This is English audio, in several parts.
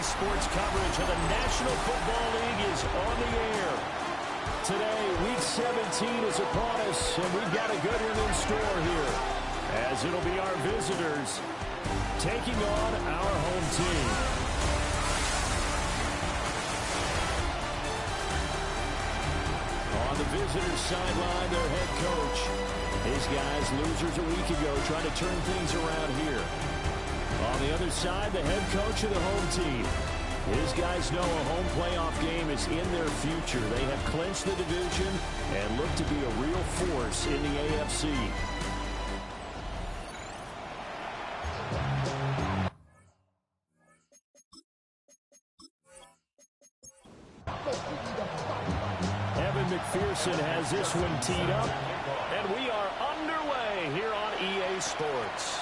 Sports coverage of the National Football League is on the air. Today, Week 17 is upon us, and we've got a good one in store here, as it'll be our visitors taking on our home team. On the visitors' sideline, their head coach. His guys, losers a week ago, trying to turn things around here. On the other side, the head coach of the home team. His guys know a home playoff game is in their future. They have clinched the division and look to be a real force in the AFC. Evan McPherson has this one teed up, and we are underway here on EA Sports.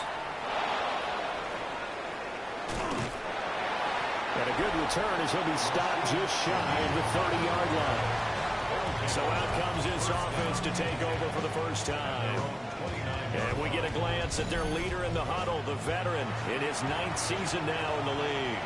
And a good return as he'll be stopped just shy of the 30-yard line. So out comes this offense to take over for the first time. And we get a glance at their leader in the huddle, the veteran, in his 9th season now in the league.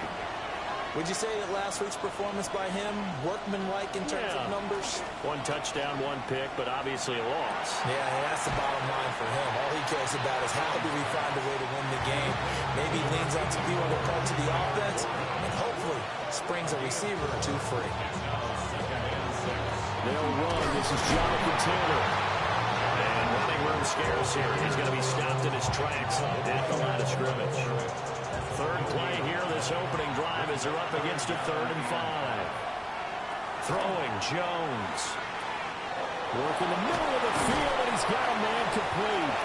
Would you say that last week's performance by him, workmanlike in terms of numbers? 1 touchdown, 1 pick, but obviously a loss. Yeah, that's the bottom line for him. All he cares about is how do we find a way to win the game. Maybe he leans on some few other parts of the offense, and hopefully springs a receiver or two free. They'll run. This is Jonathan Taylor. And running room scarce here. He's going to be stopped in his tracks at the line of scrimmage. Third play here, this opening drive as they're up against a 3rd and 5. Throwing, Jones. Work in the middle of the field, and he's got a man complete.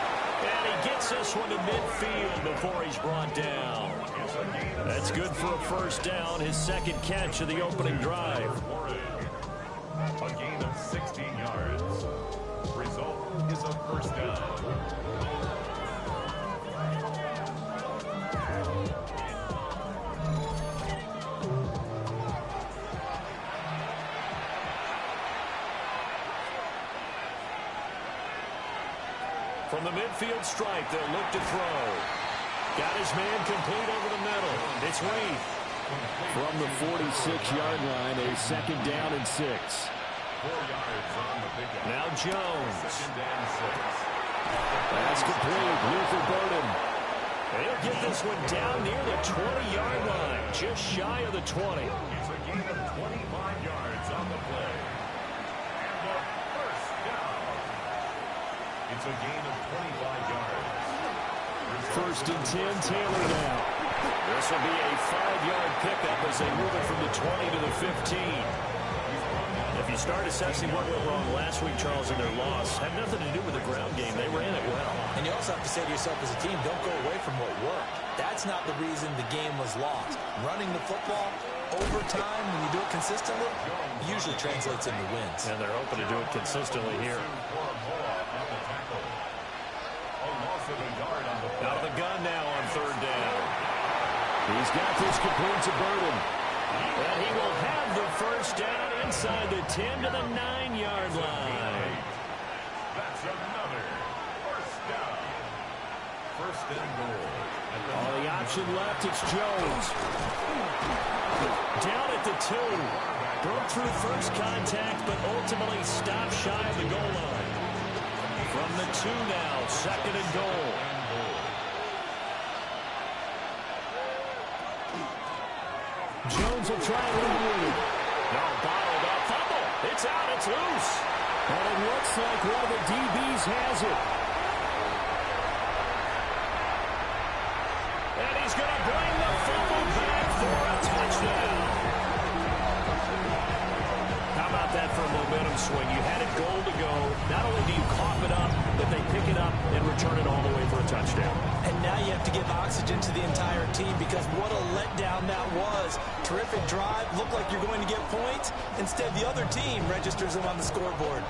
And he gets this one to midfield before he's brought down. That's good for a first down, his 2nd catch of the opening drive. A gain of 16 yards. Result is a first down. From the midfield stripe, they'll look to throw. Got his man complete over the middle. It's Reed. From the 46-yard line, a 2nd down and 6. 4 yards on the pickup. Now Jones. 2nd and 6. That's complete. Luther Burden. And he'll get this one down near the 20-yard line, just shy of the 20. It's a gain of 25 yards on the play. And a first down. It's a gain of 25 yards. 1st and 10, Taylor now. This will be a 5-yard pickup as they move it from the 20 to the 15. If you start assessing what went wrong last week, Charles, in their loss, had nothing to do with the ground game. They ran it well. And you also have to say to yourself as a team, don't go away from what worked. That's not the reason the game was lost. Running the football over time, when you do it consistently, usually translates into wins. And they're hoping to do it consistently here. Out of the gun now on 3rd down. He's got this complete to Burden. And he will have the first down inside the 10 to the 9-yard line. That's another first down. 1st and goal. On the option left, it's Jones. Down at the 2. Broke through first contact, but ultimately stopped shy of the goal line. From the 2 now, 2nd and goal. Jones will try and lead. No, bottled up. Fumble. It's out. It's loose. And it looks like one of the DBs has it. And he's going to bring the fumble back for a touchdown. How about that for a momentum swing? You had it goal to go. Not only do you cough it up, but they pick it up and return it all the way for a touchdown. And now you have to give oxygen to the entire team because what a letdown that was. Terrific drive. Looked like you're going to get points. Instead, the other team registers them on the scoreboard.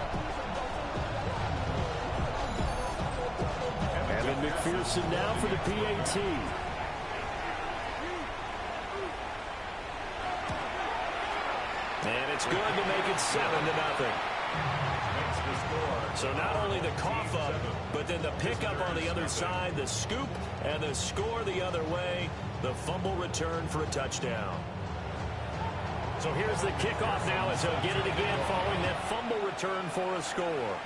Evan McPherson now for the PAT. And it's good to make it 7-0. So not only the cough up, but then the pickup on the other side, the scoop, and the score the other way. The fumble return for a touchdown. So here's the kickoff now as he'll get it again following that fumble return for a score.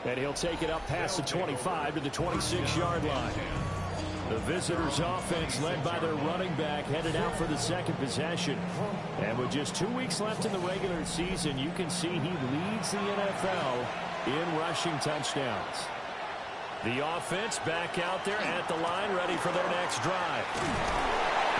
And he'll take it up past the 25 to the 26-yard line. The visitors' offense, led by their running back, headed out for the second possession. And with just 2 weeks left in the regular season, you can see he leads the NFL in rushing touchdowns. The offense back out there at the line, ready for their next drive.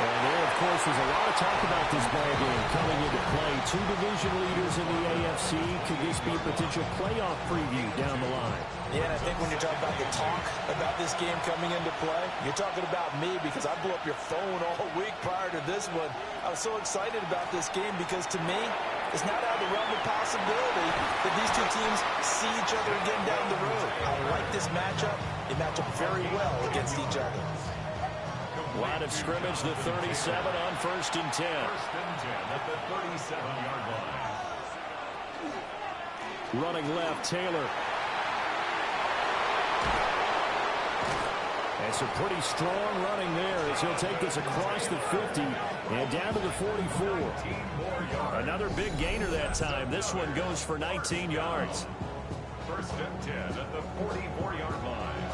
And there, of course, was a lot of talk about this ball game coming into play. Two division leaders in the AFC. Could this be a potential playoff preview down the line? Yeah, and I think when you're talking about the talk about this game coming into play, you're talking about me because I blew up your phone all week prior to this one. I was so excited about this game because, to me, it's not out of the realm of possibility that these two teams see each other again down the road. I like this matchup. They match up very well against each other. Line of scrimmage, the 37 on 1st and 10. 1st and 10 at the 37-yard line. Running left, Taylor. And some pretty strong running there as he'll take this across the 50 and down to the 44. Another big gainer that time. This one goes for 19 yards. 1st and 10 at the 44-yard line.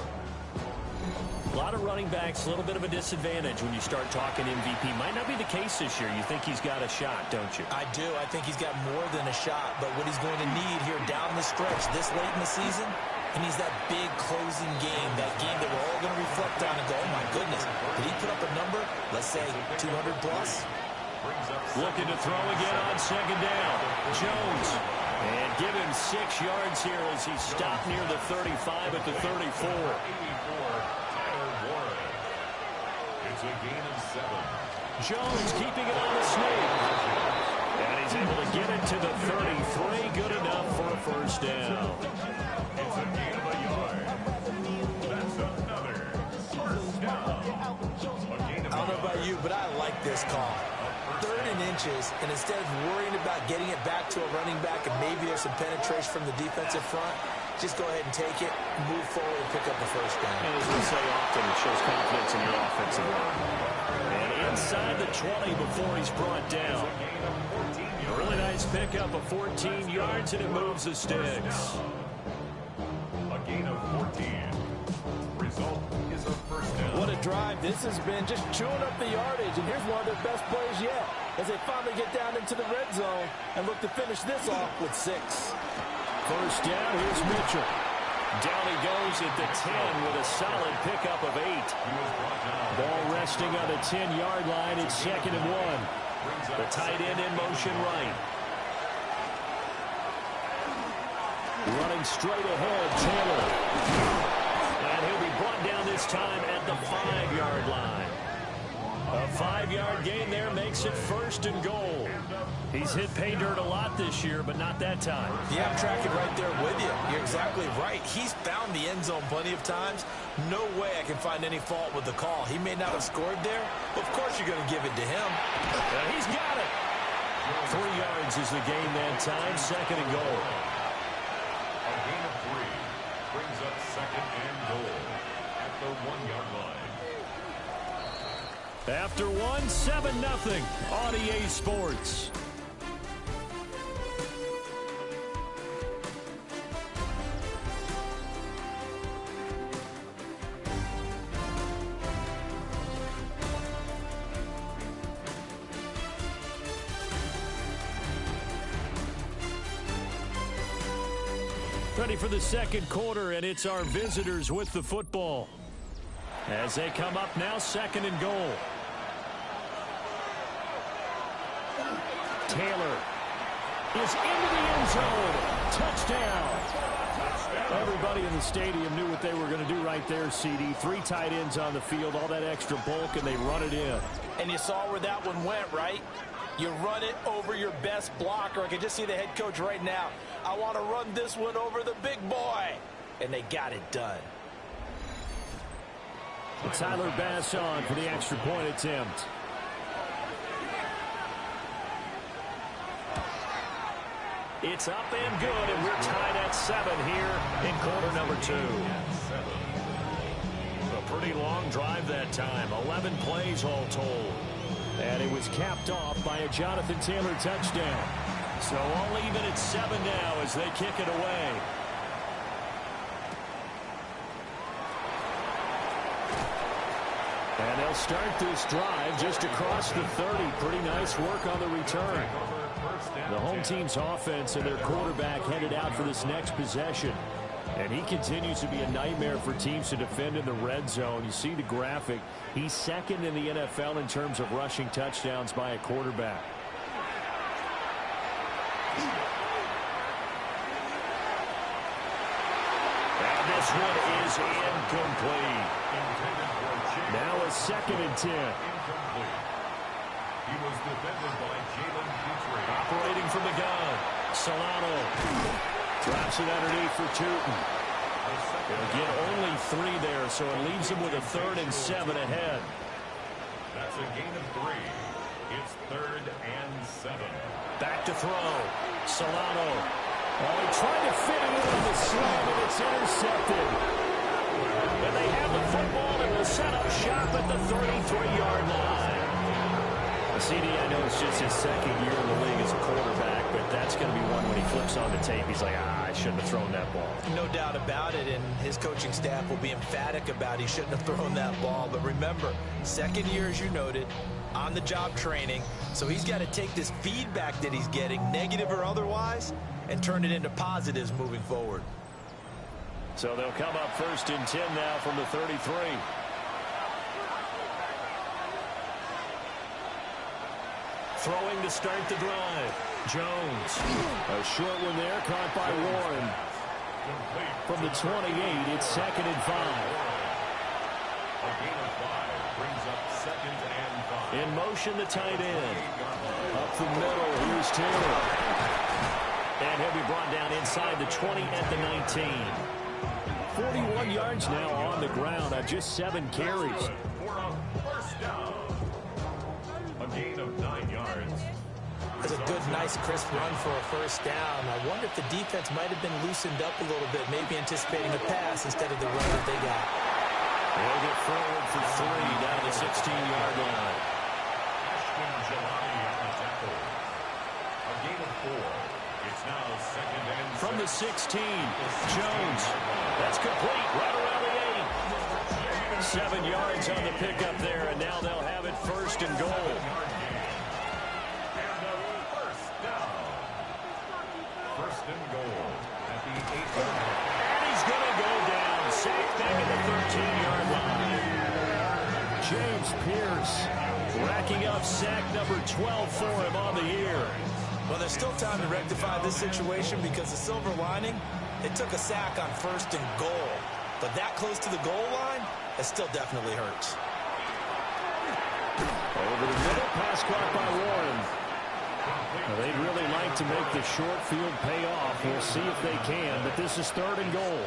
A lot of running backs, a little bit of a disadvantage when you start talking MVP. Might not be the case this year. You think he's got a shot, don't you? I do. I think he's got more than a shot. But what he's going to need here down the stretch this late in the season, he needs that big closing game, that game that we're all going to reflect on and go, oh, my goodness, did he put up a number, let's say 200 plus? Looking to throw again on 2nd down. Jones. And give him 6 yards here as he stopped near the 35 at the 34. It's a gain of 7. Jones keeping it on the sneak. And he's able to get it to the 33. Good enough for a 1st down. It's a gain of a yard. That's another 1st down. I don't know about you, but I like this call. 3rd and inches, and instead of worrying about getting it back to a running back and maybe there's some penetration from the defensive front, just go ahead and take it, move forward, and pick up the 1st down. And as we say often, it shows confidence in your offensive line. And inside the 20 before he's brought down. A really nice pickup of 14 yards, and it moves the sticks. A gain of 14. Result is a 1st down. What a drive this has been, just chewing up the yardage. And here's one of their best plays yet as they finally get down into the red zone and look to finish this off with 6. 1st down, here's Mitchell. Down he goes at the 10 with a solid pickup of 8. Ball resting on the 10-yard line. It's 2nd and 1. The tight end in motion right. Running straight ahead, Taylor. And he'll be brought down this time at the 5-yard line. A 5-yard gain there makes it 1st and goal. He's hit pay dirt a lot this year, but not that time. Yeah, I'm tracking right there with you. You're exactly right. He's found the end zone plenty of times. No way I can find any fault with the call. He may not have scored there, but of course you're going to give it to him. He's got it. 3 yards is the gain that time. 2nd and goal. A gain of 3 brings up 2nd and goal at the 1-yard line. After 7-0 on EA Sports. Ready for the 2nd quarter, and it's our visitors with the football. As they come up now, 2nd and goal. Taylor is into the end zone. Touchdown. Everybody in the stadium knew what they were going to do right there, CD. 3 tight ends on the field, all that extra bulk, and they run it in. And you saw where that one went, right? You run it over your best blocker. I can just see the head coach right now. I want to run this one over the big boy. And they got it done. Tyler Bass on for the extra point attempt. It's up and good, and we're tied at 7 here in quarter number 2. The pretty long drive that time. 11 plays all told. And it was capped off by a Jonathan Taylor touchdown. So all even at 7 now as they kick it away. And they'll start this drive just across the 30. Pretty nice work on the return. The home team's offense and their quarterback headed out for this next possession. And he continues to be a nightmare for teams to defend in the red zone. You see the graphic. He's second in the NFL in terms of rushing touchdowns by a quarterback. And this one is incomplete. Now a 2nd and 10. He was defended by Jalen Dietrich. Operating from the gun. Solano drops it underneath for Tootin. They'll get only 3 there, so it leaves them with a 3rd and 7 ahead. That's a gain of 3. It's 3rd and 7. Back to throw. Solano. Oh, he tried to fit it in on the slam, and it's intercepted. And they have the football and will set up shop at the 33-yard line. CD, I know it's just his 2nd year in the league as a quarterback, but that's going to be one when he flips on the tape. He's like, I shouldn't have thrown that ball. No doubt about it, and his coaching staff will be emphatic about he shouldn't have thrown that ball. But remember, 2nd year, as you noted, on-the-job training, so he's got to take this feedback that he's getting, negative or otherwise, and turn it into positives moving forward. So they'll come up 1st and 10 now from the 33. Throwing to start the drive. Jones. A short one there, caught by Warren. From the 28, it's 2nd and 5. A gain of 5 brings up 2nd and 5. In motion, the tight end. Up the middle, here's Taylor. And he'll be brought down inside the 20 at the 19. 41 yards now on the ground on just 7 carries. For a 1st down. A gain of 9 yards. That's a good, nice, crisp run for a 1st down. I wonder if the defense might have been loosened up a little bit, maybe anticipating a pass instead of the run that they got. They'll get forward for 3 down the 16-yard line. Ashton Jelani on the tackle. A gain of 4. It's now 2nd and 6. From the 16, Jones. That's complete right around the 8. 7 yards on the pickup there, and now they'll have it 1st and goal. And a 1st down. 1st and goal at the 8-yard line. And he's going to go down. Sacked back at the 13-yard line. James Pierce Racking up sack number 12 for him on the year. Well, there's still time to rectify this situation because the silver lining, it took a sack on 1st and goal. But that close to the goal line, it still definitely hurts. Over the middle, pass caught by Warren. Well, they'd really like to make the short field pay off. We'll see if they can, but this is 3rd and goal.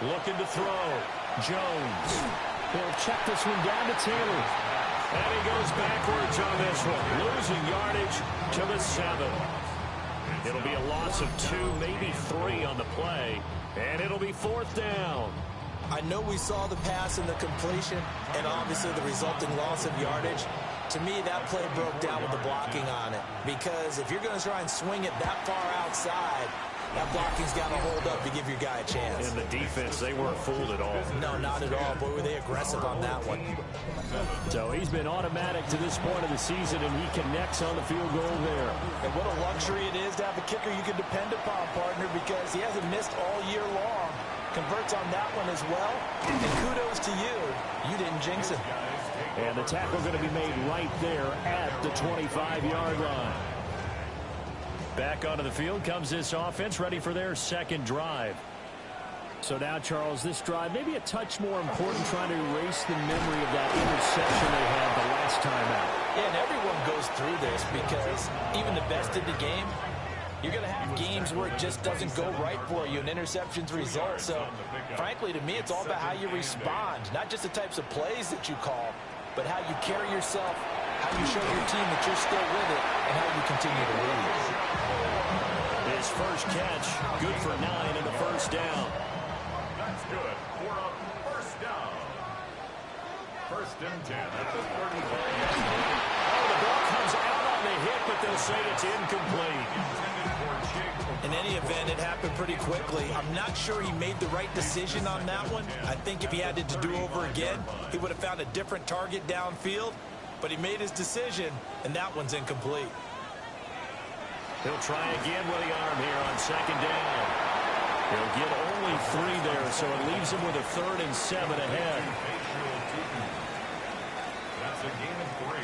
Looking to throw. Jones. They'll check this one down to Taylor. And he goes backwards on this one. Losing yardage to the 7. It'll be a loss of 2, maybe 3 on the play. And it'll be 4th down. I know we saw the pass and the completion and obviously the resulting loss of yardage. To me, that play broke down with the blocking on it. Because if you're going to try and swing it that far outside, that blocking's got to hold up to give your guy a chance. And the defense, they weren't fooled at all. No, not at all. Boy, were they aggressive on that one. So he's been automatic to this point of the season, and he connects on the field goal there. And what a luxury it is to have a kicker you can depend upon, partner, because he hasn't missed all year long. Converts on that one as well. And kudos to you. You didn't jinx him. And the tackle going to be made right there at the 25-yard line. Back onto the field comes this offense, ready for their 2nd drive. So now, Charles, this drive may be a touch more important, trying to erase the memory of that interception they had the last time out. Yeah, and everyone goes through this because even the best in the game, you're going to have games where it just doesn't go right for you, and interceptions result. So, frankly, to me, it's all about how you respond, not just the types of plays that you call, but how you carry yourself, how you show your team that you're still with it, and how you continue to win. His first catch, good for 9 and a 1st down. That's good for a and 10 at the 35-yard line. Oh, the ball comes out on the hit, but they'll say it's incomplete. In any event, it happened pretty quickly. I'm not sure he made the right decision on that one. I think if he had it to do over again, he would have found a different target downfield. But he made his decision, and that one's incomplete. He'll try again with the arm here on second down. He'll get only 3 there, so it leaves him with a 3rd and 7 ahead. That's a gain of 3.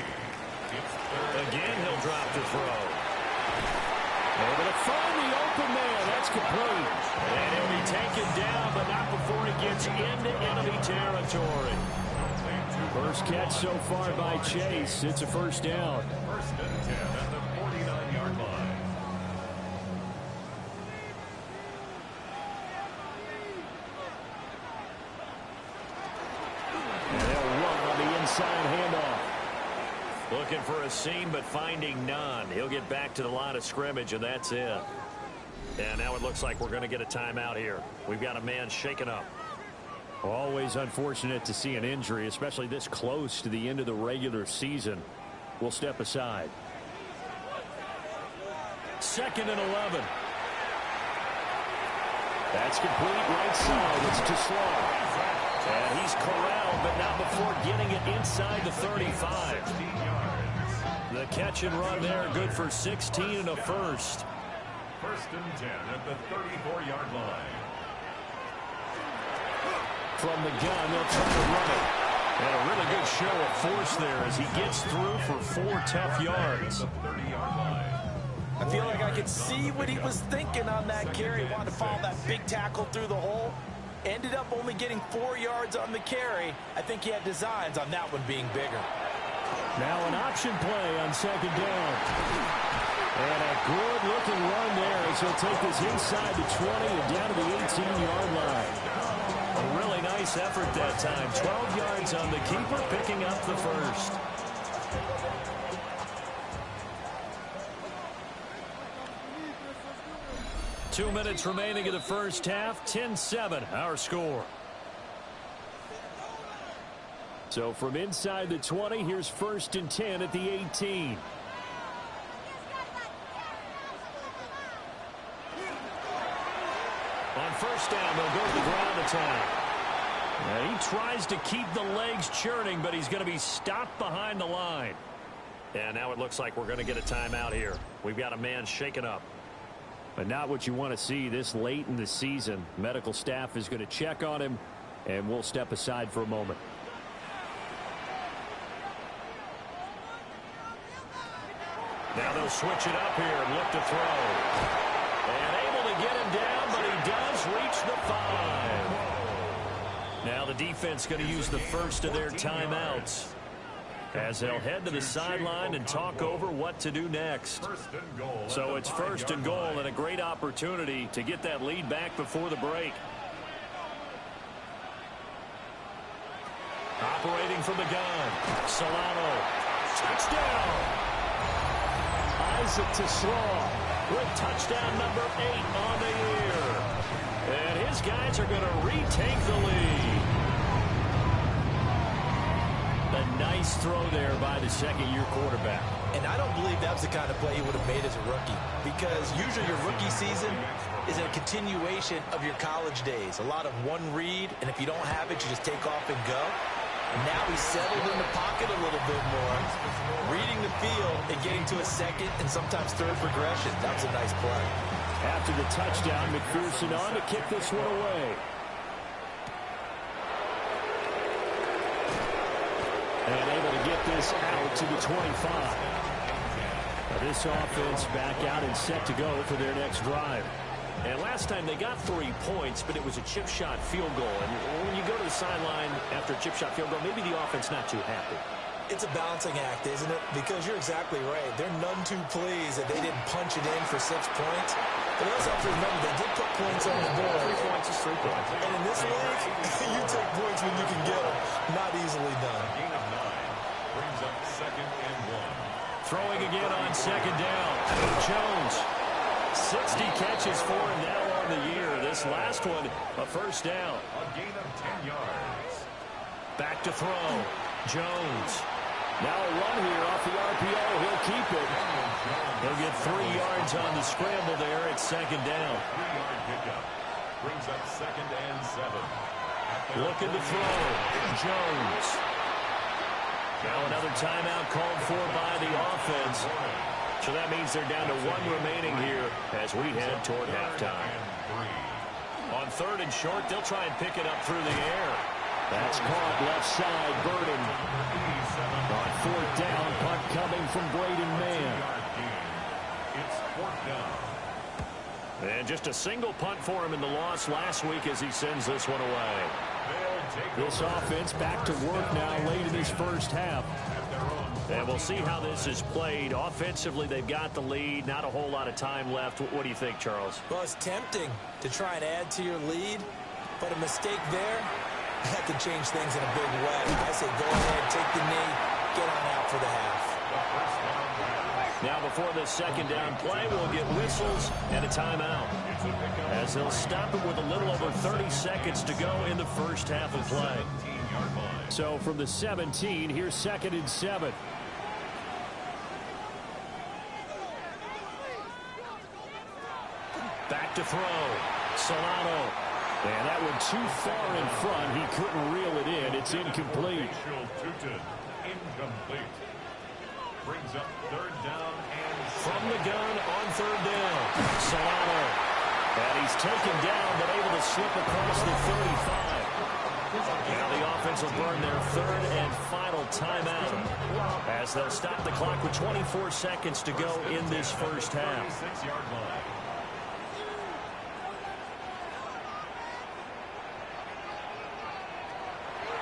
Again, he'll drop the throw. Able to find the open man. That's complete. And he'll be taken down, but not before he gets into enemy territory. First catch so far by Chase. It's a first down. First and 10 at the 49-yard line. And they'll run on the inside handoff. Looking for a seam, but finding none. He'll get back to the line of scrimmage, and that's it. And now it looks like we're going to get a timeout here. We've got a man shaken up. Always unfortunate to see an injury, especially this close to the end of the regular season. We'll step aside. 2nd and 11. That's complete right side. It's to Slaw. And he's corralled, but not before getting it inside the 35. The catch and run there, good for 16 and a first. First and 10 at the 34-yard line. From the gun, they'll try to run it. And a really good show of force there as he gets through for 4 tough yards. The 30-yard line. I feel like I could see what he was thinking on that carry. He wanted to follow that big tackle through the hole. Ended up only getting 4 yards on the carry. I think he had designs on that one being bigger. Now an option play on second down. And a good-looking run there as he'll take this inside the 20 and down to the 18-yard line. A really nice effort that time. 12 yards on the keeper, picking up the first. Two minutes remaining in the first half. 10-7, our score. So from inside the 20, here's 1st and 10 at the 18. On first down, they'll go to the ground attack. Now he tries to keep the legs churning, but he's going to be stopped behind the line. And now it looks like we're going to get a timeout here. We've got a man shaken up. But not what you want to see this late in the season. Medical staff is going to check on him, and we'll step aside for a moment. Now they'll switch it up here and look to throw. And able to get him down, but he does reach the 5. Now the defense going to use the first of their timeouts as they'll head to the sideline and talk over what to do next. So it's 1st and goal and a great opportunity to get that lead back before the break. Operating from the gun, Solano. Touchdown! Isaac to Slaw with touchdown number 8 on the year. And his guys are going to retake the lead. A nice throw there by the second-year quarterback. And I don't believe that was the kind of play he would have made as a rookie, because usually your rookie season is a continuation of your college days. A lot of one read, and if you don't have it, you just take off and go. Now he's settled in the pocket a little bit more, reading the field and getting to a second and sometimes third progression. That was a nice play. After the touchdown, McPherson on to kick this one away. And able to get this out to the 25. Now this offense back out and set to go for their next drive. And last time they got 3 points, but it was a chip shot field goal. And when you go to the sideline after a chip shot field goal, maybe the offense not too happy. It's a balancing act, isn't it? Because you're exactly right. They're none too pleased that they didn't punch it in for 6 points. But they also have to remember they did put points on the board. 3 points is 3 points. And in this league, you take points when you can get them. Not easily done. Gain of 9 brings up 2nd and 1. Throwing again on second down. Jones. 60 catches for him now on the year. This last one, a first down. A gain of 10 yards. Back to throw. Jones. Now a run here off the RPO. He'll keep it. He'll get 3 yards on the scramble there. It's second down. 3-yard pickup. Brings up 2nd and 7. Looking to throw. Jones. Now another timeout called for by the offense. So that means they're down to 1 remaining here as we head toward halftime. On 3rd and short, they'll try and pick it up through the air. That's caught left side, Burden. On 4th down, punt coming from Braden Mann. It's 4th down. And just a single punt for him in the loss last week as he sends this one away. This offense back to work now late in his first half. And we'll see how this is played. Offensively, they've got the lead. Not a whole lot of time left. What do you think, Charles? Well, it's tempting to try and add to your lead, but a mistake there, that could change things in a big way. I say go ahead, take the knee, get on out for the half. Now before this second down play, we'll get whistles and a timeout, as they'll stop it with a little over 30 seconds to go in the first half of play. So from the 17, here's 2nd and 7. Back to throw. Solano. And that one too far in front. He couldn't reel it in. It's incomplete. Incomplete. Brings up 3rd down and from the gun on 3rd down. Solano. And he's taken down but able to slip across the 35. Now the offense will burn their 3rd and final timeout as they'll stop the clock with 24 seconds to go in this first half. 6-yard line.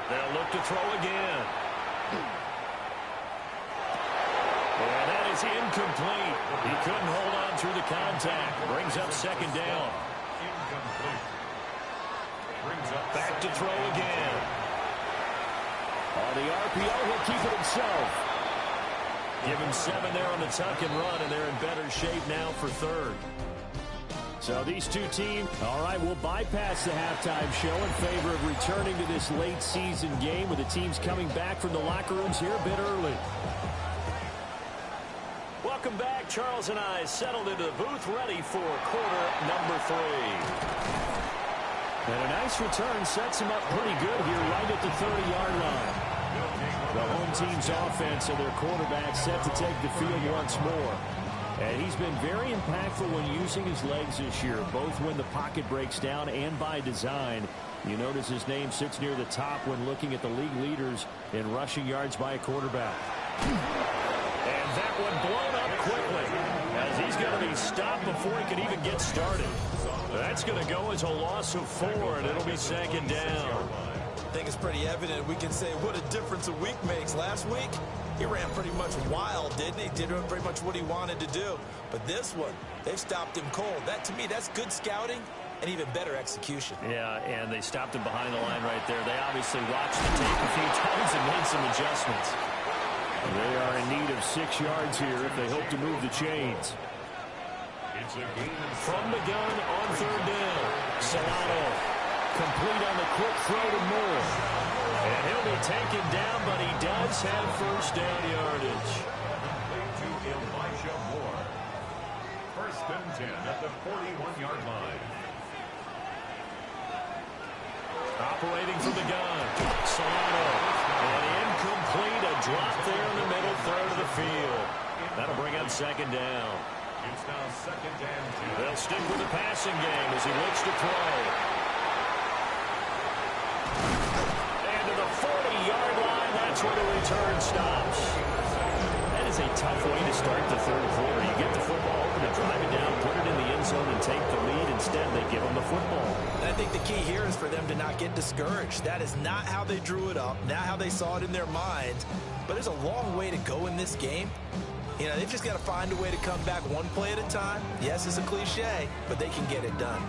They'll look to throw again. And that is incomplete. He couldn't hold on through the contact. Brings up 2nd down. Incomplete. Brings up back to throw again. On the RPO, he'll keep it himself. Give him 7 there on the tuck and run, and they're in better shape now for 3rd. So these two teams, all right, we'll bypass the halftime show in favor of returning to this late season game with the teams coming back from the locker rooms here a bit early. Welcome back. Charles and I settled into the booth ready for quarter number 3. And a nice return sets him up pretty good here right at the 30-yard line. The home team's offense and their quarterback set to take the field once more. And he's been very impactful when using his legs this year, both when the pocket breaks down and by design. You notice his name sits near the top when looking at the league leaders in rushing yards by a quarterback. And that one blown up quickly as he's going to be stopped before he can even get started. That's going to go as a loss of 4, and it'll be 2nd down. I think it's pretty evident. We can say what a difference a week makes. Last week, he ran pretty much wild, didn't he? Did pretty much what he wanted to do. But this one, they've stopped him cold. That, to me, that's good scouting and even better execution. Yeah, and they stopped him behind the line right there. They obviously watched the tape a few times and made some adjustments. They are in need of 6 yards here if they hope to move the chains. It's a gain from the gun on 3rd down. Solano complete on the quick throw to Moore. And he'll be taken down, but he does have 1st down yardage. to Elijah Moore. 1st and 10 at the 41-yard line. Operating from the gun. Solano. And incomplete. A drop there in the middle 3rd of the field. That'll bring up 2nd down. It's now 2nd and 10. They'll stick with the passing game as he looks to throw. And to the 40-yard line, that's where the return stops. That is a tough way to start the 3rd quarter. You get the football open and drive it down, put it in the end zone, and take the lead. Instead, they give them the football. And I think the key here is for them to not get discouraged. That is not how they drew it up, not how they saw it in their minds. But there's a long way to go in this game. You know, they've just got to find a way to come back one play at a time. Yes, it's a cliche, but they can get it done.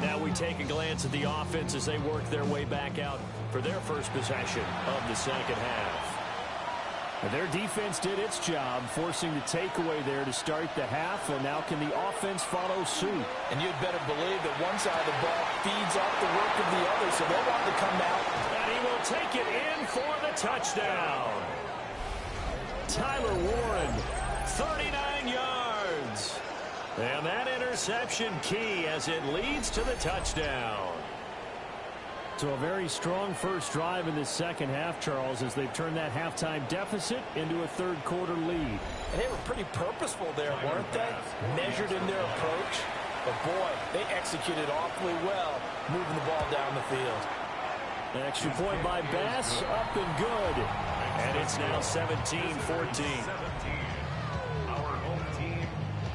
Now we take a glance at the offense as they work their way back out for their first possession of the second half. And their defense did its job, forcing the takeaway there to start the half, and now can the offense follow suit? And you'd better believe that one side of the ball feeds off the work of the other, so they'll want to come out. And he will take it in for the touchdown. Tyler Warren, 39 yards. And that interception key as it leads to the touchdown. So a very strong first drive in the second half, Charles, as they've turned that halftime deficit into a third-quarter lead. And they were pretty purposeful there, weren't they? Measured in their approach. But, boy, they executed awfully well moving the ball down the field. An extra point by Bass, up and good. And it's now 17-14. Our home team,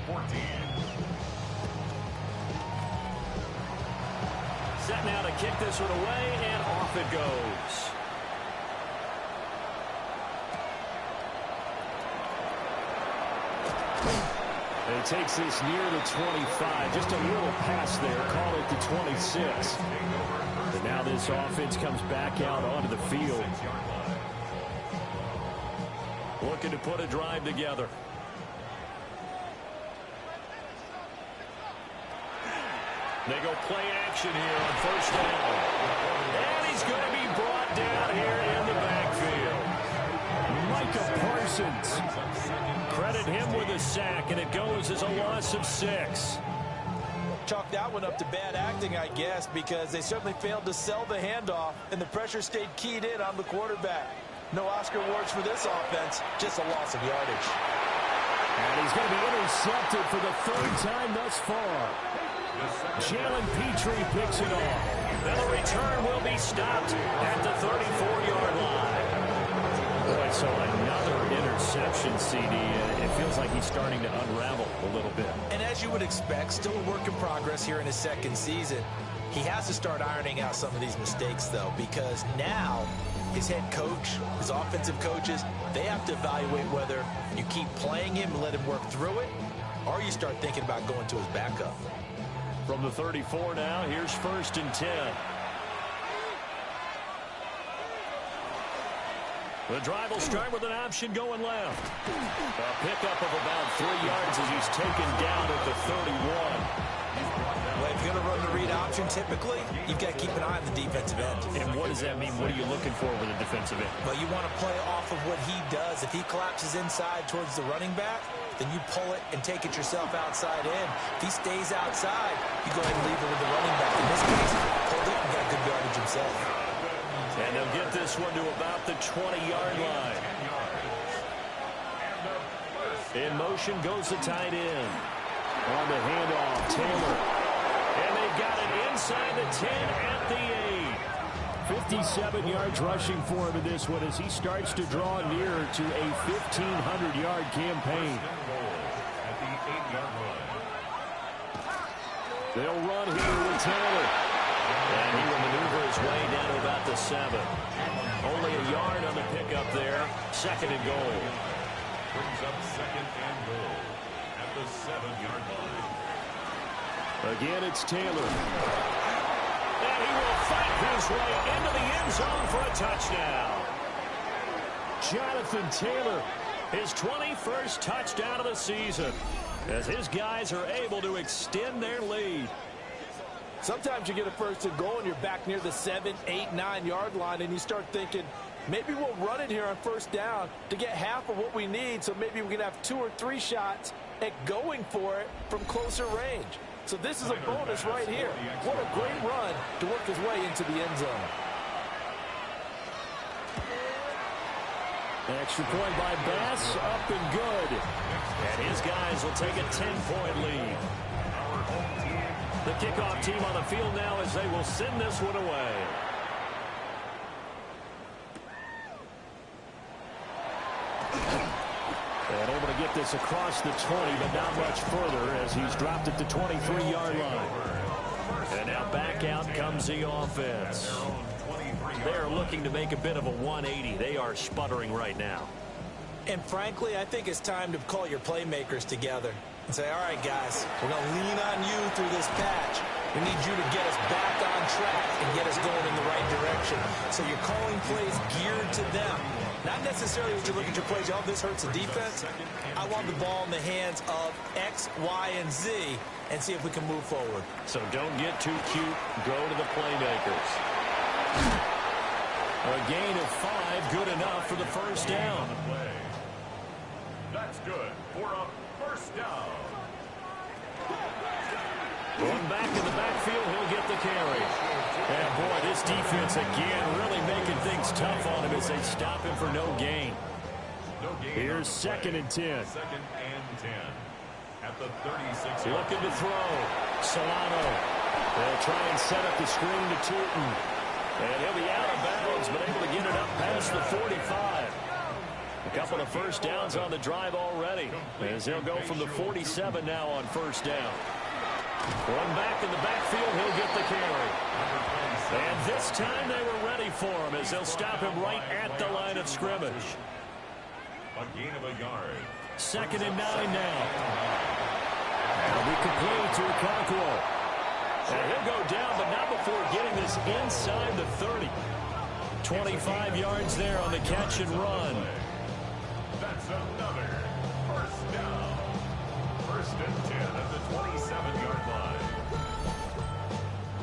14. Set now to kick this one away, and off it goes. And he takes this near the 25. Just a little pass there. Call it the 26. And now this offense comes back out onto the field. Looking to put a drive together. They go play action here on first down. And he's going to be brought down here in the backfield. Micah Parsons. Credit him with a sack, and it goes as a loss of 6. Chalk that one up to bad acting, I guess, because they certainly failed to sell the handoff, and the pressure stayed keyed in on the quarterback. No Oscar awards for this offense, just a loss of yardage. And he's going to be intercepted for the third time thus far. Jalen Petrie picks it off. Now the return will be stopped at the 34-yard line. Boy, so another interception, CD. It feels like he's starting to unravel a little bit. And as you would expect, still a work in progress here in his second season. He has to start ironing out some of these mistakes, though, because now his head coach, his offensive coaches, they have to evaluate whether you keep playing him and let him work through it, or you start thinking about going to his backup. From the 34 now, here's 1st and 10. The drive will start with an option going left. A pickup of about 3 yards as he's taken down at the 31. Well, if you're going to run the read option, typically, you've got to keep an eye on the defensive end. And what does that mean? What are you looking for with a defensive end? Well, you want to play off of what he does. If he collapses inside towards the running back, then you pull it and take it yourself outside in. If he stays outside, you go ahead and leave it with the running back. In this case, pulled it and got good yardage himself. And they'll get this one to about the 20-yard line. In motion goes the tight end. On the handoff, Taylor. And they've got it inside the 10 at the 8. 57 yards rushing for him in this one as he starts to draw nearer to a 1,500-yard campaign. At the 8-yard line. They'll run here with Taylor. And he will maneuver his way down to about the 7. Only a yard on the pickup there. 2nd and goal. Brings up 2nd and goal at the 7-yard line. Again, it's Taylor. And he will fight his way into the end zone for a touchdown. Jonathan Taylor, his 21st touchdown of the season, as his guys are able to extend their lead. Sometimes you get a 1st and goal and you're back near the 7, 8, 9-yard line, and you start thinking, maybe we'll run it here on 1st down to get half of what we need, so maybe we can have 2 or 3 shots at going for it from closer range. So this is a bonus right here. What a great run to work his way into the end zone. An extra point by Bass, up and good. And his guys will take a 10-point lead. The kickoff team on the field now as they will send this one away. And able to get this across the 20, but not much further as he's dropped at the 23-yard line. And now back out comes the offense. They're looking to make a bit of a 180. They are sputtering right now. And frankly, I think it's time to call your playmakers together and say, all right, guys, we're going to lean on you through this patch. We need you to get us back on track and get us going in the right direction. So you're calling plays geared to them. Not necessarily as you look at your plays, oh, this hurts the defense. I want the ball in the hands of X, Y, and Z and see if we can move forward. So don't get too cute. Go to the playmakers. A gain of 5, good enough for the first down. That's good for a first down. Going back in the backfield, he'll get the carry. And boy, this defense again really making things tough on him as they stop him for no gain. Here's 2nd and 10. 2nd and 10. At the 36. Looking to throw. Solano. They'll try and set up the screen to Tootin. And he'll be out of bounds, but able to get it up past the 45. A couple of first downs on the drive already, as he'll go from the 47 now on first down. One back in the backfield, he'll get the carry. And this time they were ready for him as they'll stop him right at the line of scrimmage. A gain of a yard. 2nd and 9 now. That'll be complete to Okonkwo. And he'll go down, but not before getting this inside the 30. 25 yards there on the catch and run. That's another first down. 1st and 10 at the 27-yard line.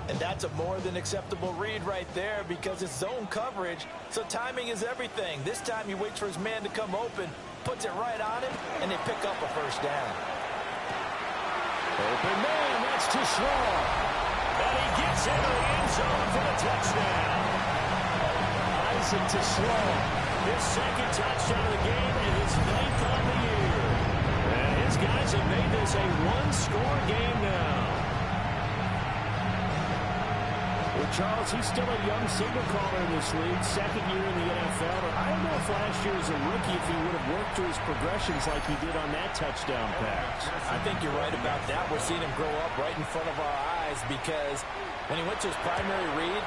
And that's a more than acceptable read right there because it's zone coverage, so timing is everything. This time he waits for his man to come open, puts it right on him, and they pick up a first down. Open man, that's too slow. And he gets into the end zone for the touchdown. Isaac to slow. His 2nd touchdown of the game and his 9th on the year. And his guys have made this a one-score game now. Well, Charles, he's still a young signal caller in this league, 2nd year in the NFL. But I don't know if last year as a rookie if he would have worked through his progressions like he did on that touchdown pass. I think you're right about that. We're seeing him grow up right in front of our eyes because when he went to his primary read,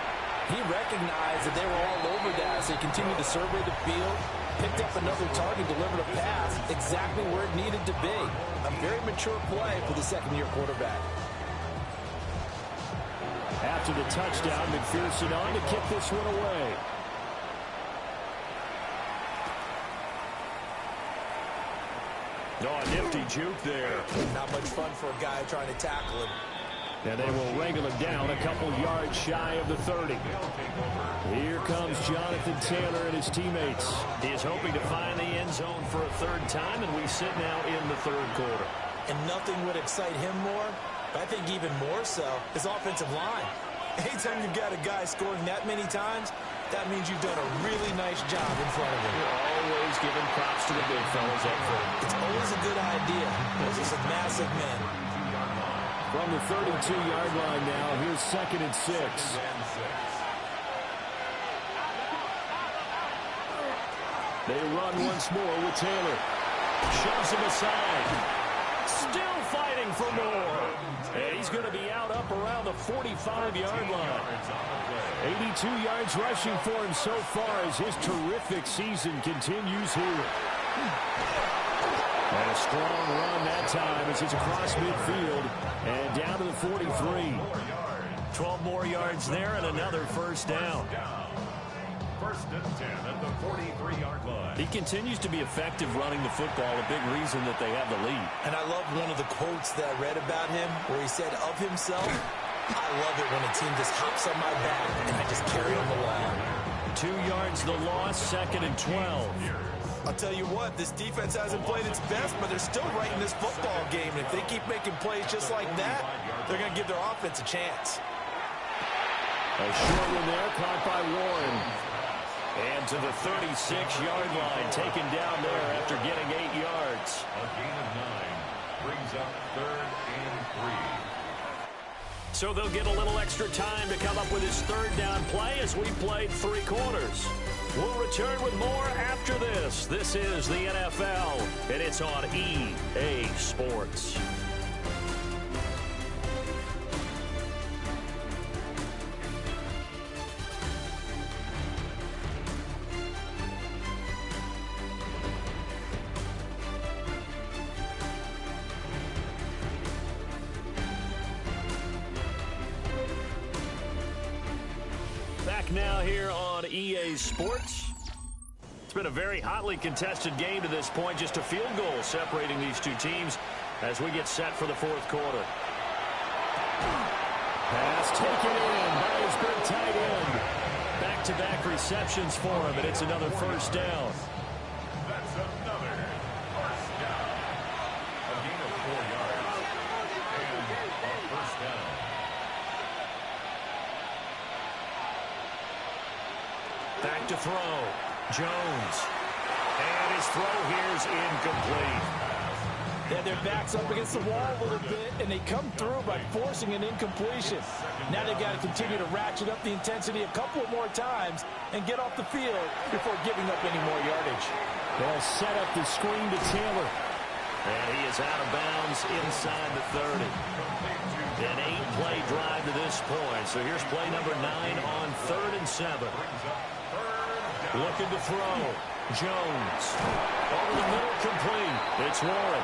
he recognized that they were all over that, so he continued to survey the field, picked up another target, delivered a pass exactly where it needed to be. A very mature play for the 2nd-year quarterback. After the touchdown, McPherson on to kick this one away. Oh, a nifty juke there. Not much fun for a guy trying to tackle him. And they will wrangle him down a couple yards shy of the 30. Here comes Jonathan Taylor and his teammates. He is hoping to find the end zone for a 3rd time, and we sit now in the 3rd quarter. And nothing would excite him more, but I think even more so, his offensive line. Anytime you've got a guy scoring that many times, that means you've done a really nice job in front of him. You're always giving props to the big fellas up front. It's always a good idea. Those are some massive men. From the 32-yard line now, here's 2nd and 6. They run once more with Taylor. Shoves him aside. Still fighting for more. And he's going to be out up around the 45-yard line. 82 yards rushing for him so far as his terrific season continues here. And a strong run that time as it's across midfield and down to the 43. 12 more yards there and another first down. 1st and 10 at the 43-yard line. He continues to be effective running the football, a big reason that they have the lead. And I love one of the quotes that I read about him where he said of himself, I love it when a team just hops on my back and I just carry them along. 2 yards the loss, 2nd and 12. I'll tell you what, this defense hasn't played its best, but they're still right in this football game. And if they keep making plays just like that, they're going to give their offense a chance. A short one there, caught by Warren. And to the 36-yard line, taken down there after getting 8 yards. A gain of 9 brings up 3rd and 3. So they'll get a little extra time to come up with his 3rd down play as we played 3 quarters. We'll return with more after this. This is the NFL, and it's on EA Sports. Back now here on EA Sports. It's been a very hotly contested game to this point. Just a field goal separating these two teams as we get set for the 4th quarter. Pass taken in by his big tight end. back-to-back receptions for him, and it's another first down. That's another first down. A gain of 4 yards. And a first down. Back to throw. Jones. And his throw here is incomplete. Yeah, their back's up against the wall a little bit, and they come through by forcing an incompletion. Now they've got to continue to ratchet up the intensity a couple more times and get off the field before giving up any more yardage. They'll set up the screen to Taylor. And he is out of bounds inside the 30. An 8-play drive to this point. So here's play number 9 on 3rd and 7. Looking to throw. Jones. Over the middle, complete. It's Warren.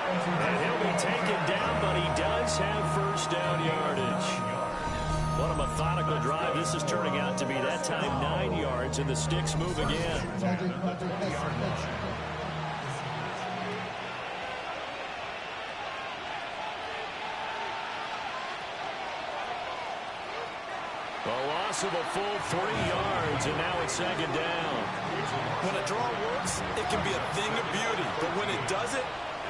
And he'll be taken down, but he does have first down yardage. What a methodical drive. This is turning out to be that time 9 yards, and the sticks move again. A loss of a full 3 yards, and now it's 2nd down. When a draw works, it can be a thing of beauty. But when it doesn't,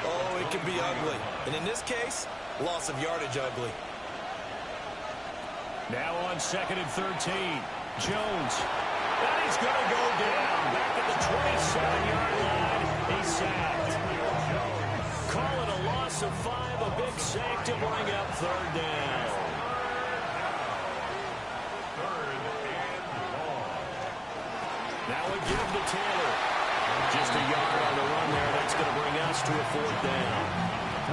oh, it can be ugly. And in this case, loss of yardage ugly. Now on 2nd and 13. Jones. And he's going to go down. Back at the 27-yard line. He's sacked. Call it a loss of 5. A big sack to bring up 3rd down. Now a give to Taylor. Just a yard on the run there. That's going to bring us to a 4th down.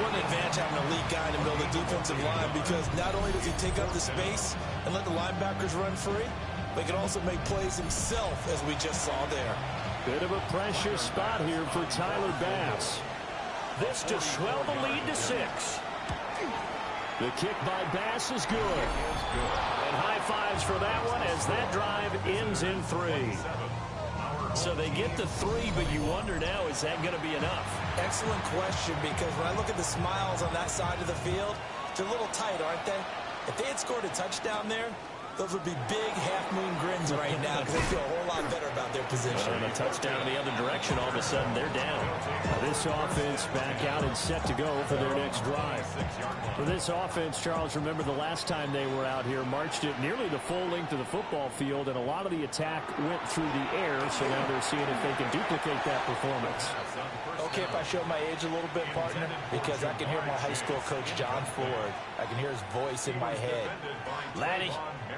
What an advantage having an elite guy in the middle of the defensive line, because not only does he take up the space and let the linebackers run free, but he can also make plays himself, as we just saw there. Bit of a pressure spot here for Tyler Bass. This to swell the lead to 6. The kick by Bass is good. And high fives for that one as that drive ends in 3. So they get the 3, but you wonder now, is that going to be enough? Excellent question, because when I look at the smiles on that side of the field, they're a little tight, aren't they? If they had scored a touchdown there, those would be big half-moon grins right now, because they feel a whole lot better about their position. And a touchdown in the other direction, all of a sudden they're down. This offense back out and set to go for their next drive. For this offense, Charles, remember the last time they were out here, marched it nearly the full length of the football field, and a lot of the attack went through the air, so now they're seeing if they can duplicate that performance. Okay, if I show my age a little bit, partner, because I can hear my high school coach, John Ford. I can hear his voice in my head. Laddie,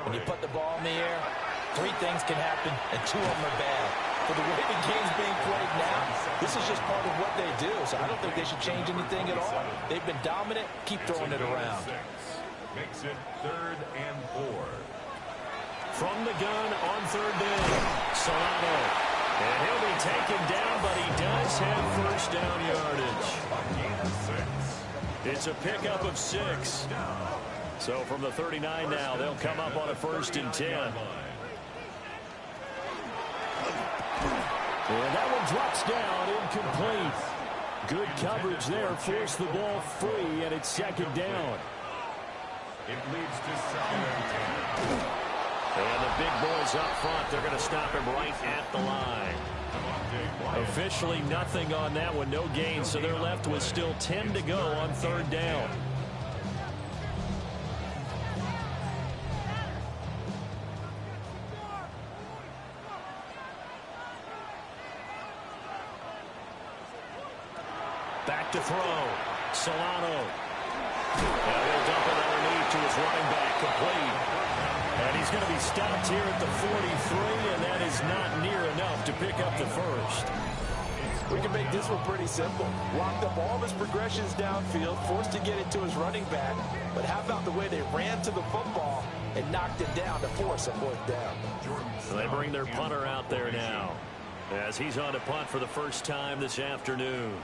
when you put the ball in the air, 3 things can happen, and 2 of them are bad. For the way the game's being played now, this is just part of what they do, so I don't think they should change anything at all. They've been dominant. Keep throwing it around. Makes it 3rd and 4. From the gun on 3rd down, Solano. And he'll be taken down, but he does have first down yardage. It's a pickup of 6. So from the 39 now, they'll come up on a 1st and 10. And that one drops down, incomplete. Good coverage there, forced the ball free, and it's 2nd down. It leads to 2nd and 10. And the big boys up front, they're going to stop him right at the line. Officially nothing on that one, no gain, so they're left with still 10 to go on 3rd down. Back to throw. Solano. And he'll dump it underneath to his running back, complete. And he's going to be stopped here at the 43, and that is not near enough to pick up the 1st. We can make this one pretty simple. Locked up all of his progressions downfield, forced to get it to his running back. But how about the way they ran to the football and knocked it down to force a 4th down? So they bring their punter out there now as he's on to punt for the first time this afternoon.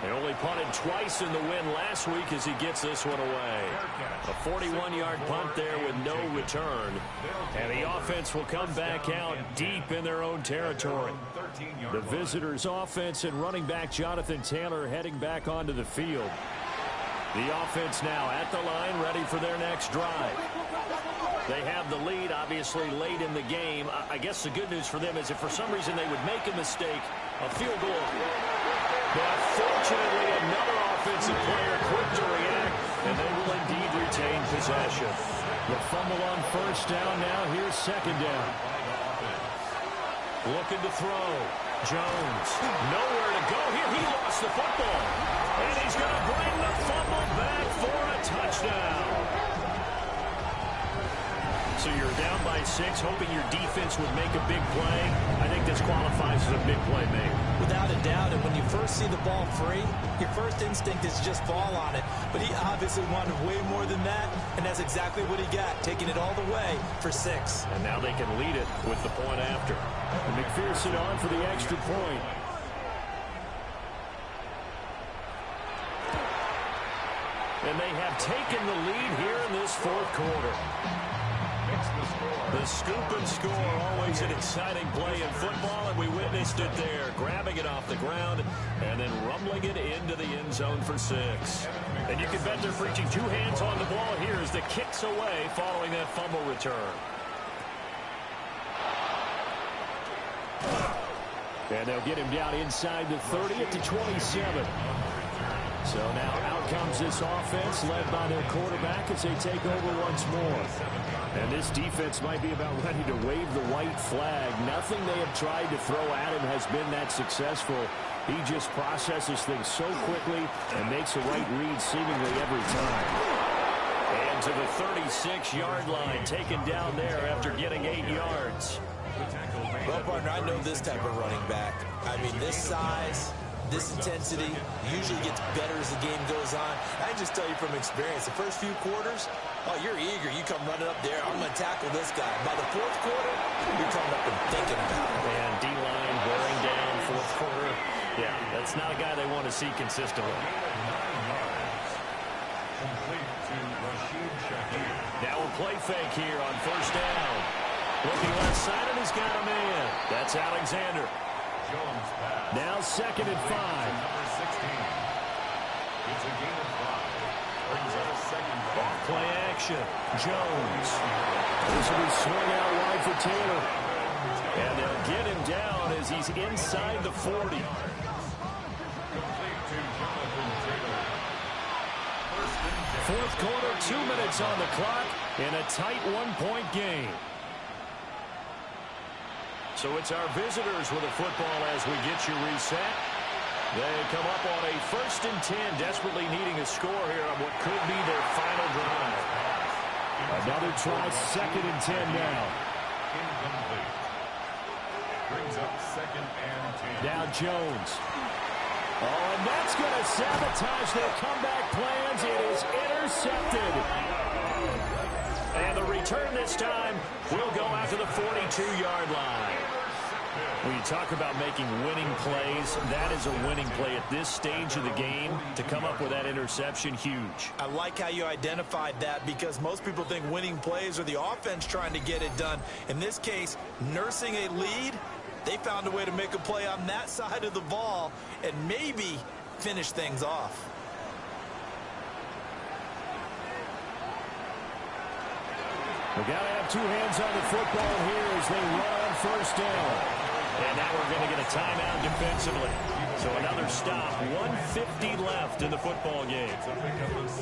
They only punted twice in the win last week as he gets this one away. A 41-yard punt there with no return. And the offense will come back out deep in their own territory. The visitors' offense and running back Jonathan Taylor heading back onto the field. The offense now at the line, ready for their next drive. They have the lead, obviously, late in the game. I guess the good news for them is if for some reason they would make a mistake, a field goal. But fortunately, another offensive player quick to react, and they will indeed retain possession. The fumble on first down now. Here's second down. Looking to throw. Jones. Nowhere to go here. He lost the football. And he's going to bring the fumble back for a touchdown. So you're down by 6, hoping your defense would make a big play. I think this qualifies as a big play, mate. Without a doubt, and when you first see the ball free, your first instinct is just fall on it. But he obviously wanted way more than that, and that's exactly what he got, taking it all the way for 6. And now they can lead it with the point after. And McPherson on for the extra point. And they have taken the lead here in this fourth quarter. The scoop and score, always an exciting play in football, and we witnessed it there, grabbing it off the ground and then rumbling it into the end zone for 6. And you can bet they're preaching 2 hands on the ball here as the kick's away following that fumble return. And they'll get him down inside the 30 at the 27. So now out comes this offense led by their quarterback as they take over once more. And this defense might be about ready to wave the white flag. Nothing they have tried to throw at him has been that successful. He just processes things so quickly and makes a right read seemingly every time. And to the 36-yard line, taken down there after getting 8 yards. Well, partner, I know this type of running back. I mean, this size, this intensity usually gets better as the game goes on. I just tell you from experience, the first few quarters, oh, you're eager. You come running up there. I'm going to tackle this guy. By the fourth quarter, you're coming up and thinking about it. And D-line wearing down fourth quarter. Yeah, that's not a guy they want to see consistently. Now a play fake here on first down. Looking left side, and he's got a man. That's Alexander. Now second and 5. It's a gain of 5. Brings up a second down. Off play action. Jones. This will be swung out wide for Taylor. And they'll get him down as he's inside the 40. Fourth quarter, 2 minutes on the clock in a tight 1-point game. So it's our visitors with a football as we get you reset. They come up on a 1st and 10, desperately needing a score here on what could be their final drive. Another try, 2nd and 10 now. Incomplete. Brings up 2nd and 10. Now Jones. Oh, and that's going to sabotage their comeback plans. It is intercepted. And the return this time will go after the 42-yard line. When you talk about making winning plays, that is a winning play at this stage of the game. To come up with that interception, huge. I like how you identified that because most people think winning plays are the offense trying to get it done. In this case, nursing a lead, they found a way to make a play on that side of the ball and maybe finish things off. We got to have 2 hands on the football here as they run on first down. And now we're going to get a timeout defensively. So another stop. 1:50 left in the football game.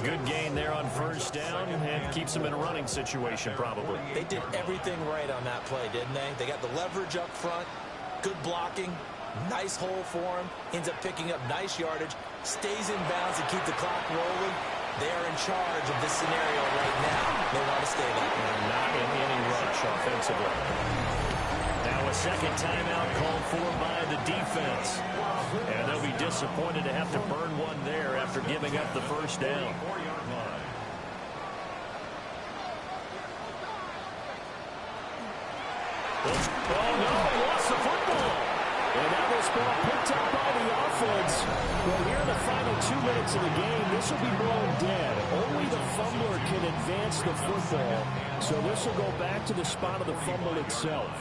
Good gain there on first down and keeps them in a running situation probably. They did everything right on that play, didn't they? They got the leverage up front, good blocking, nice hole for him, ends up picking up nice yardage, stays in bounds to keep the clock rolling. They are in charge of this scenario right now. They want to stay that way. Not in any rush offensively. Now a second timeout called for by the defense. And they'll be disappointed to have to burn one there after giving up the first down. Oh, no, he lost the football. And now this ball picked up by the offense. But here in the final 2 minutes of the game, this will be blown dead. Only the fumbler can advance the football. So this will go back to the spot of the fumble itself.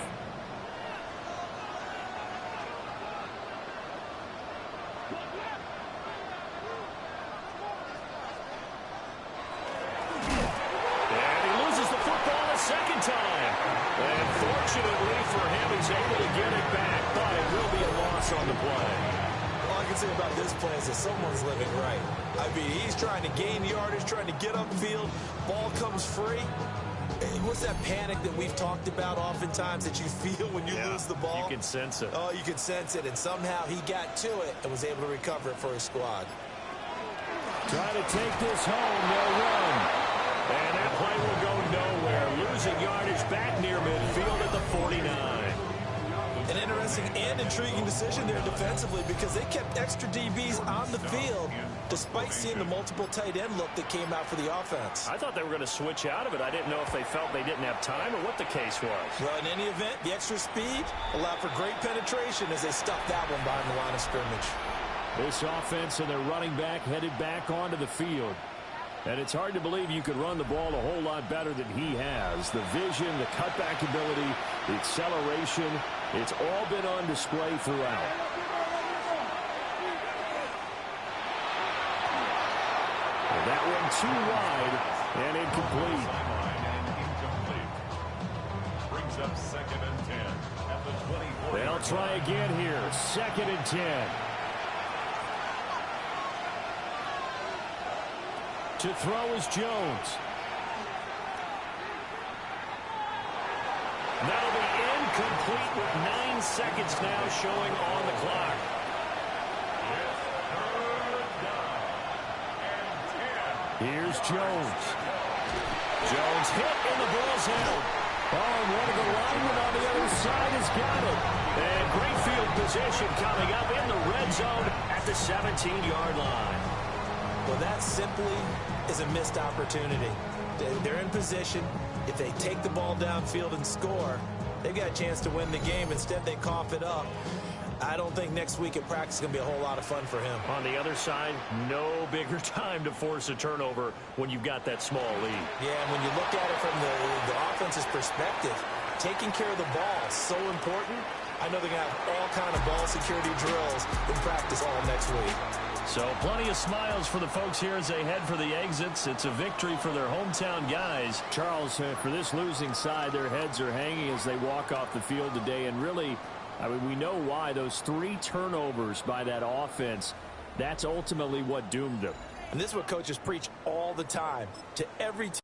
And he loses the football in a second. And fortunately for him, he's able to get it back, but it will be a loss on the play. All I can say about this play is that someone's living right. I mean, he's trying to gain yardage, trying to get upfield. Ball comes free. What's that panic that we've talked about oftentimes that you feel when you lose the ball? You can sense it. Oh, you can sense it, and somehow he got to it and was able to recover it for his squad. Trying to take this home, they'll run. And that play will go nowhere. Losing yardage back near midfield at the 49. An interesting and intriguing decision there defensively because they kept extra DBs on the field despite seeing the multiple tight end look that came out for the offense. I thought they were going to switch out of it. I didn't know if they felt they didn't have time or what the case was. Well, in any event, the extra speed allowed for great penetration as they stuffed that one behind the line of scrimmage. This offense and their running back headed back onto the field. And it's hard to believe you could run the ball a whole lot better than he has. The vision, the cutback ability, the acceleration, it's all been on display throughout. And that one too wide and incomplete. Brings up 2nd and 10 at the 24. They'll try again here. 2nd and 10. To throw is Jones. That'll be incomplete with 9 seconds now showing on the clock. Here's Jones. Jones hit and the ball's held. Oh, and one of the linemen on the other side has got it. And great field position coming up in the red zone at the 17-yard line. Well, that simply is a missed opportunity. They're in position. If they take the ball downfield and score, they've got a chance to win the game. Instead, they cough it up. I don't think next week at practice is going to be a whole lot of fun for him. On the other side, no bigger time to force a turnover when you've got that small lead. Yeah, and when you look at it from the offense's perspective, taking care of the ball is so important. I know they're going to have all kind of ball security drills in practice all next week. So plenty of smiles for the folks here as they head for the exits. It's a victory for their hometown guys. Charles, for this losing side, their heads are hanging as they walk off the field today. And really, I mean, we know why. Those 3 turnovers by that offense, that's ultimately what doomed them. And this is what coaches preach all the time to every team.